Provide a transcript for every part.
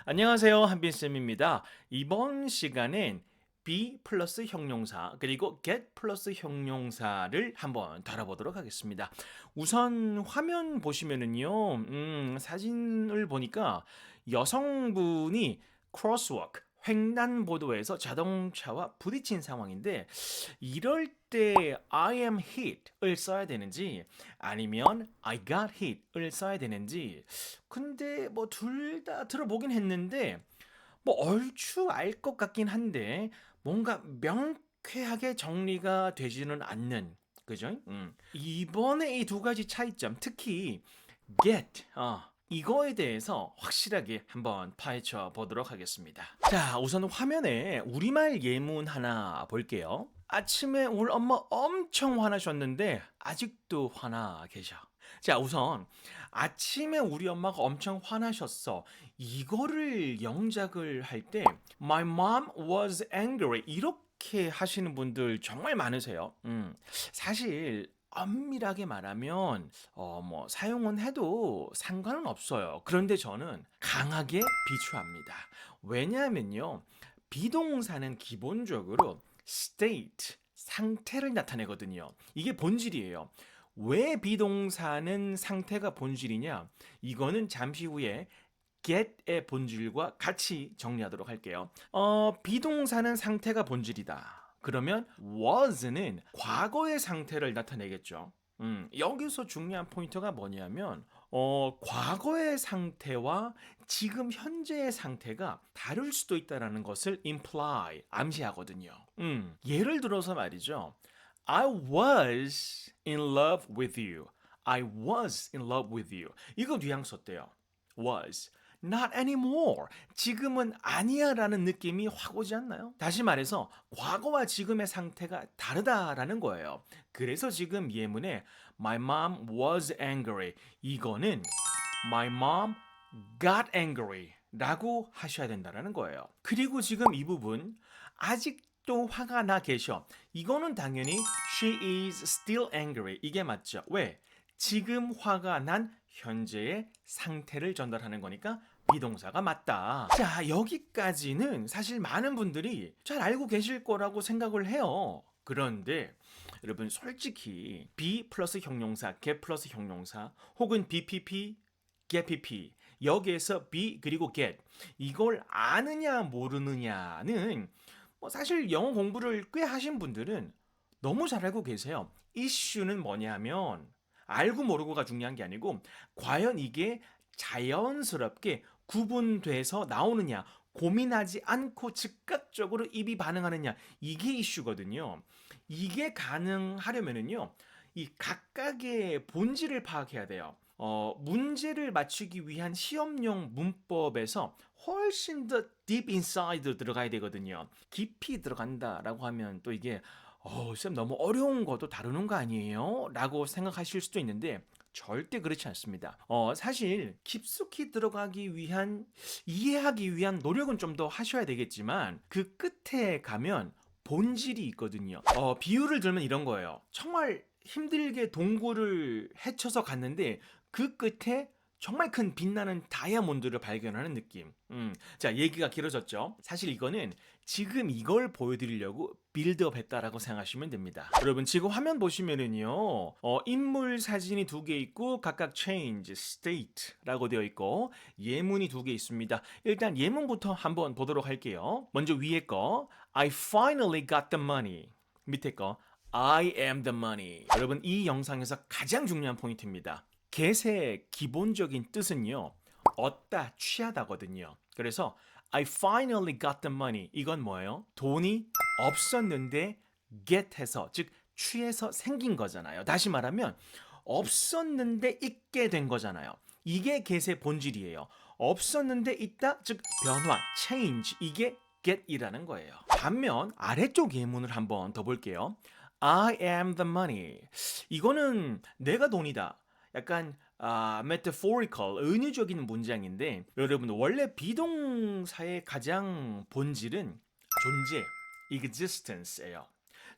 안녕하세요. 한빈쌤입니다. 이번 시간엔 be 플러스 형용사 그리고 get 플러스 형용사를 한번 다뤄보도록 하겠습니다. 우선 화면 보시면은요, 사진을 보니까 여성분이 crosswalk, 횡단보도에서 자동차와 부딪힌 상황인데 이럴 때 I am hit을 써야 되는지 아니면 I got hit을 써야 되는지 근데 뭐 둘 다 들어보긴 했는데 뭐 얼추 알 것 같긴 한데 뭔가 명쾌하게 정리가 되지는 않는 그죠? 이번에 이 두 가지 차이점 특히 get 이거에 대해서 확실하게 한번 파헤쳐 보도록 하겠습니다. 자, 우선 화면에 우리말 예문 하나 볼게요. 아침에 우리 엄마 엄청 화나셨는데 아직도 화나 계셔. 자, 우선 아침에 우리 엄마가 엄청 화나셨어. 이거를 영작을 할 때 My mom was angry 이렇게 하시는 분들 정말 많으세요. 사실 엄밀하게 말하면 뭐 사용은 해도 상관은 없어요. 그런데 저는 강하게 비추합니다. 왜냐하면요. 비동사는 기본적으로 state 상태를 나타내거든요. 이게 본질이에요. 왜 비동사는 상태가 본질이냐? 이거는 잠시 후에 get의 본질과 같이 정리하도록 할게요. 비동사는 상태가 본질이다. 그러면 was는 과거의 상태를 나타내겠죠. 여기서 중요한 포인트가 뭐냐면, 과거의 상태와 지금 현재의 상태가 다를 수도 있다는 것을 imply, 암시하거든요. 예를 들어서 말이죠. I was in love with you. I was in love with you. 이거 뉘앙스 어때요? was. Not anymore. 지금은 아니야 라는 느낌이 확 오지 않나요? 다시 말해서 과거와 지금의 상태가 다르다라는 거예요. 그래서 지금 예문에 My mom was angry. 이거는 My mom got angry 라고 하셔야 된다는 거예요. 그리고 지금 이 부분 아직도 화가 나 계셔. 이거는 당연히 she is still angry. 이게 맞죠. 왜? 지금 화가 난 현재의 상태를 전달하는 거니까 비동사가 맞다. 자, 여기까지는 사실 많은 분들이 잘 알고 계실 거라고 생각을 해요. 그런데 여러분 솔직히 be 플러스 형용사, get 플러스 형용사 혹은 BPP, get PP 여기에서 be 그리고 get 이걸 아느냐 모르느냐는 뭐 사실 영어 공부를 꽤 하신 분들은 너무 잘 알고 계세요. 이슈는 뭐냐면 알고 모르고가 중요한 게 아니고 과연 이게 자연스럽게 구분돼서 나오느냐 고민하지 않고 즉각적으로 입이 반응하느냐 이게 이슈거든요. 이게 가능하려면은요. 이 각각의 본질을 파악해야 돼요. 문제를 맞추기 위한 시험용 문법에서 훨씬 더 deep inside 들어가야 되거든요. 깊이 들어간다라고 하면 또 이게 쌤 너무 어려운 것도 다루는 거 아니에요? 라고 생각하실 수도 있는데 절대 그렇지 않습니다. 사실 깊숙이 들어가기 위한 이해하기 위한 노력은 좀 더 하셔야 되겠지만 그 끝에 가면 본질이 있거든요. 비유를 들면 이런 거예요. 정말 힘들게 동굴을 헤쳐서 갔는데 그 끝에 정말 큰 빛나는 다이아몬드를 발견하는 느낌. 자, 얘기가 길어졌죠? 사실 이거는 지금 이걸 보여드리려고 빌드업 했다라고 생각하시면 됩니다. 여러분, 지금 화면 보시면은요, 인물 사진이 두 개 있고, 각각 change, state라고 되어 있고, 예문이 두 개 있습니다. 일단 예문부터 한번 보도록 할게요. 먼저 위에 거, I finally got the money. 밑에 거, I am the money. 여러분, 이 영상에서 가장 중요한 포인트입니다. get의 기본적인 뜻은요, 얻다, 취하다거든요. 그래서 I finally got the money. 이건 뭐예요? 돈이 없었는데 get해서, 즉 취해서 생긴 거잖아요. 다시 말하면 없었는데 있게 된 거잖아요. 이게 get의 본질이에요. 없었는데 있다, 즉 변화, change. 이게 get이라는 거예요. 반면 아래쪽 예문을 한번 더 볼게요. I am the money. 이거는 내가 돈이다. 약간 metaphorical, 은유적인 문장인데 여러분 원래 비동사의 가장 본질은 존재, existence예요.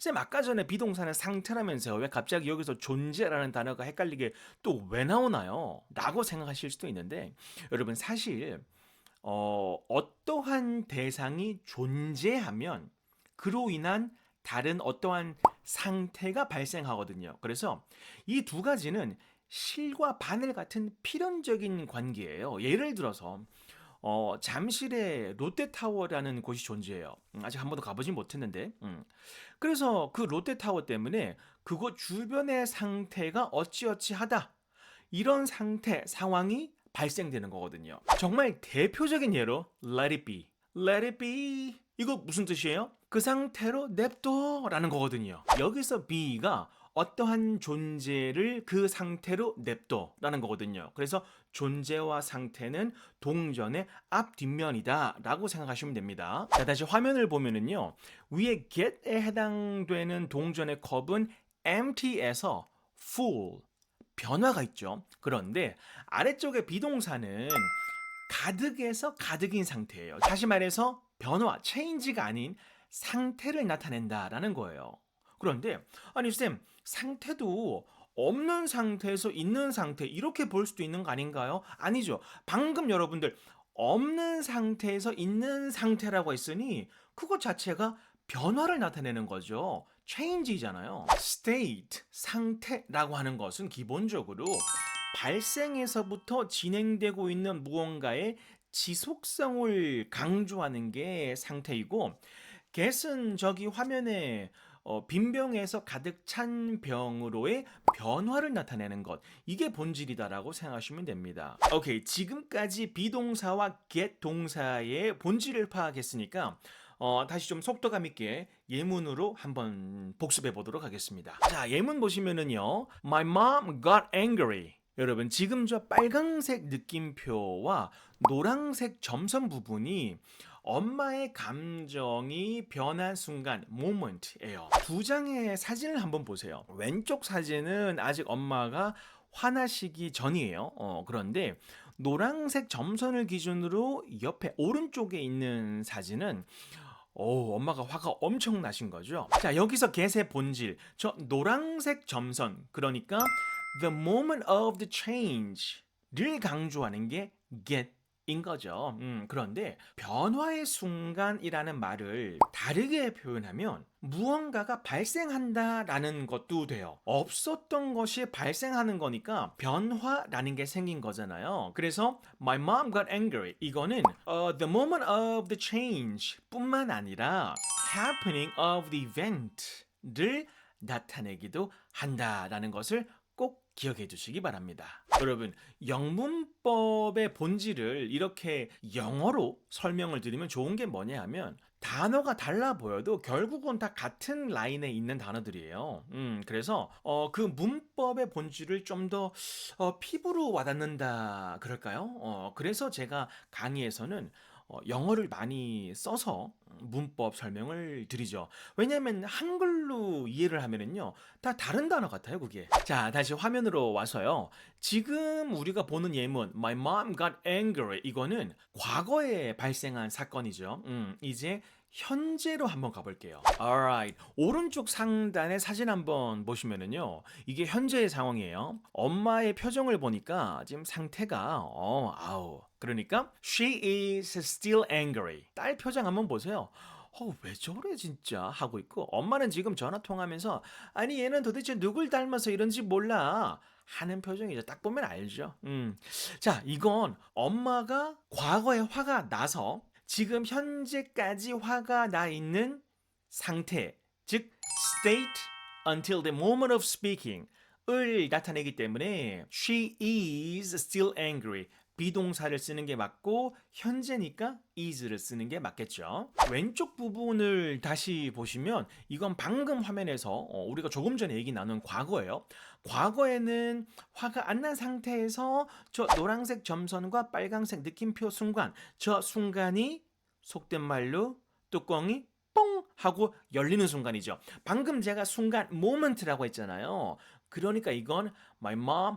쌤 아까 전에 비동사는 상태라면서요. 왜 갑자기 여기서 존재라는 단어가 헷갈리게 또 왜 나오나요? 라고 생각하실 수도 있는데 여러분 사실 어떠한 대상이 존재하면 그로 인한 다른 어떠한 상태가 발생하거든요. 그래서 이 두 가지는 실과 바늘 같은 필연적인 관계예요. 예를 들어서 잠실에 롯데타워라는 곳이 존재해요. 아직 한 번도 가보진 못했는데. 그래서 그 롯데타워 때문에 그곳 주변의 상태가 어찌어찌하다. 이런 상태, 상황이 발생되는 거거든요. 정말 대표적인 예로 let it be. let it be. 이거 무슨 뜻이에요? 그 상태로 냅둬라는 거거든요. 여기서 be가 어떠한 존재를 그 상태로 냅둬라는 거거든요. 그래서 존재와 상태는 동전의 앞 뒷면이다 라고 생각하시면 됩니다. 자, 다시 화면을 보면은요. 위에 get에 해당되는 동전의 컵은 empty에서 full 변화가 있죠. 그런데 아래쪽의 비동사는 가득에서 가득인 상태예요. 다시 말해서 변화, change가 아닌 상태를 나타낸다라는 거예요. 그런데 아니 쌤, 상태도 없는 상태에서 있는 상태 이렇게 볼 수도 있는 거 아닌가요? 아니죠. 방금 여러분들 없는 상태에서 있는 상태라고 했으니 그것 자체가 변화를 나타내는 거죠. change이잖아요. state, 상태라고 하는 것은 기본적으로 발생에서부터 진행되고 있는 무언가의 지속성을 강조하는 게 상태이고 get은 저기 화면에 빈병에서 가득 찬 병으로의 변화를 나타내는 것 이게 본질이다라고 생각하시면 됩니다. 오케이, 지금까지 비동사와 get 동사의 본질을 파악했으니까 다시 좀 속도감 있게 예문으로 한번 복습해 보도록 하겠습니다. 자, 예문 보시면은요. My mom got angry. 여러분, 지금 저 빨강색 느낌표와 노란색 점선 부분이 엄마의 감정이 변한 순간 moment예요. 두 장의 사진을 한번 보세요. 왼쪽 사진은 아직 엄마가 화나시기 전이에요. 그런데 노란색 점선을 기준으로 옆에 오른쪽에 있는 사진은 엄마가 화가 엄청 나신 거죠. 자, 여기서 get의 본질, 저 노란색 점선, 그러니까 the moment of the change를 강조하는 게 get인 거죠. 그런데 변화의 순간이라는 말을 다르게 표현하면 무언가가 발생한다라는 것도 돼요. 없었던 것이 발생하는 거니까 변화라는 게 생긴 거잖아요. 그래서 my mom got angry 이거는 the moment of the change 뿐만 아니라 happening of the event를 나타내기도 한다라는 것을 꼭 기억해 주시기 바랍니다. 여러분, 영문법의 본질을 이렇게 영어로 설명을 드리면 좋은 게 뭐냐 하면 단어가 달라 보여도 결국은 다 같은 라인에 있는 단어들이에요. 그래서 그 문법의 본질을 좀 더 피부로 와닿는다 그럴까요? 그래서 제가 강의에서는 영어를 많이 써서 문법 설명을 드리죠. 왜냐하면 한글로 이해를 하면은요, 다 다른 단어 같아요, 그게. 자, 다시 화면으로 와서요. 지금 우리가 보는 예문, My mom got angry. 이거는 과거에 발생한 사건이죠. 이제 현재로 한번 가볼게요. Alright. 오른쪽 상단의 사진 한번 보시면은요, 이게 현재의 상황이에요. 엄마의 표정을 보니까 지금 상태가 아우. 그러니까 she is still angry. 딸 표정 한번 보세요. 왜 저래 진짜 하고 있고 엄마는 지금 전화 통화하면서 아니 얘는 도대체 누굴 닮아서 이런지 몰라 하는 표정이죠. 딱 보면 알죠. 자, 이건 엄마가 과거에 화가 나서 지금 현재까지 화가 나 있는 상태, 즉 state until the moment of speaking 을 나타내기 때문에 she is still angry. 비동사를 쓰는 게 맞고 현재니까 is를 쓰는 게 맞겠죠. 왼쪽 부분을 다시 보시면 이건 방금 화면에서 우리가 조금 전에 얘기 나눈 과거예요. 과거에는 화가 안 난 상태에서 저 노란색 점선과 빨간색 느낌표 순간, 저 순간이 속된 말로 뚜껑이 뽕 하고 열리는 순간이죠. 방금 제가 순간 moment라고 했잖아요. 그러니까 이건 my mom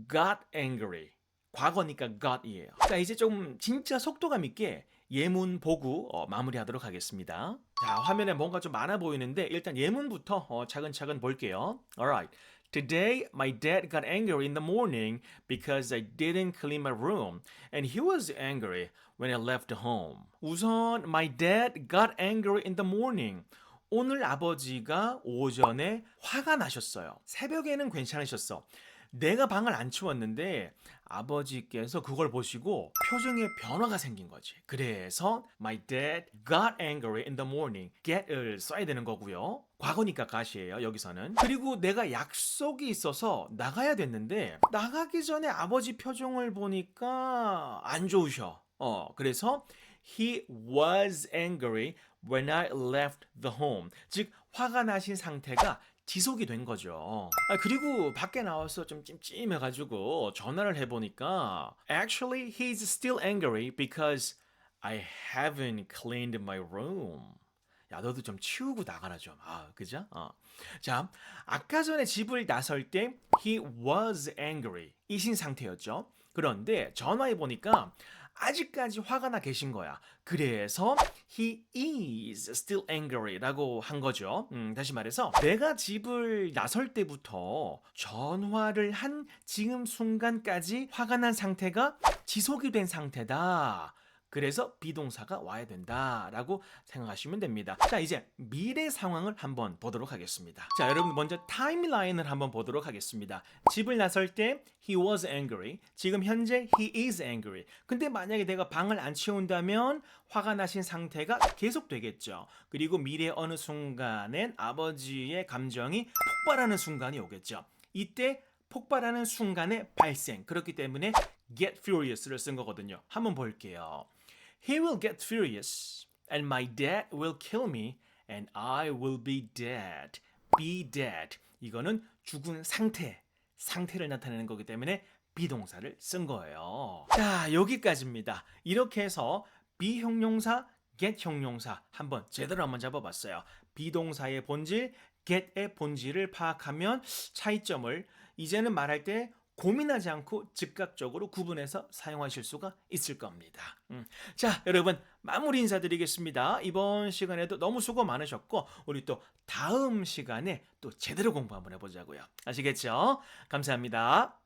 got angry. 과거니까 got이에요. 자, 이제 좀 진짜 속도감 있게 예문 보고 마무리하도록 하겠습니다. 자, 화면에 뭔가 좀 많아 보이는데 일단 예문부터 차근차근 볼게요. Alright. Today, my dad got angry in the morning because I didn't clean my room, and he was angry when I left home. 우선, my dad got angry in the morning. 오늘 아버지가 오전에 화가 나셨어요. 새벽에는 괜찮으셨어. 내가 방을 안 치웠는데 아버지께서 그걸 보시고 표정에 변화가 생긴 거지. 그래서 my dad got angry in the morning. get을 써야 되는 거고요. 과거니까 got이에요. 여기서는. 그리고 내가 약속이 있어서 나가야 됐는데 나가기 전에 아버지 표정을 보니까 안 좋으셔. 그래서 he was angry when I left the home. 즉 화가 나신 상태가 지속이 된 거죠. 그리고 밖에 나와서 좀 찜찜해가지고 전화를 해보니까 Actually, he's still angry because I haven't cleaned my room. 야, 너도 좀 치우고 나가라 좀. 그죠? 자, 아까 전에 집을 나설 때 he was angry. 이신 상태였죠. 그런데 전화해 보니까 아직까지 화가 나 계신 거야. 그래서 he is still angry라고 한 거죠. 다시 말해서 내가 집을 나설 때부터 전화를 한 지금 순간까지 화가 난 상태가 지속이 된 상태다. 그래서 비동사가 와야 된다라고 생각하시면 됩니다. 자, 이제 미래 상황을 한번 보도록 하겠습니다. 자, 여러분 먼저 타임라인을 한번 보도록 하겠습니다. 집을 나설 때 he was angry. 지금 현재 he is angry. 근데 만약에 내가 방을 안 치운다면 화가 나신 상태가 계속되겠죠. 그리고 미래 어느 순간엔 아버지의 감정이 폭발하는 순간이 오겠죠. 이때 폭발하는 순간의 발생. 그렇기 때문에 get furious를 쓴 거거든요. 한번 볼게요. He will get furious, and my dad will kill me, and I will be dead. Be dead. 이거는 죽은 상태를 나타내는 거기 때문에 비동사를 쓴 거예요. 자, 여기까지입니다. 이렇게 해서 be 형용사, get 형용사 한번 제대로 한번 잡아봤어요. 비동사의 본질, get의 본질을 파악하면 차이점을 이제는 말할 때 고민하지 않고 즉각적으로 구분해서 사용하실 수가 있을 겁니다. 자, 여러분 마무리 인사드리겠습니다. 이번 시간에도 너무 수고 많으셨고 우리 또 다음 시간에 또 제대로 공부 한번 해보자고요. 아시겠죠? 감사합니다.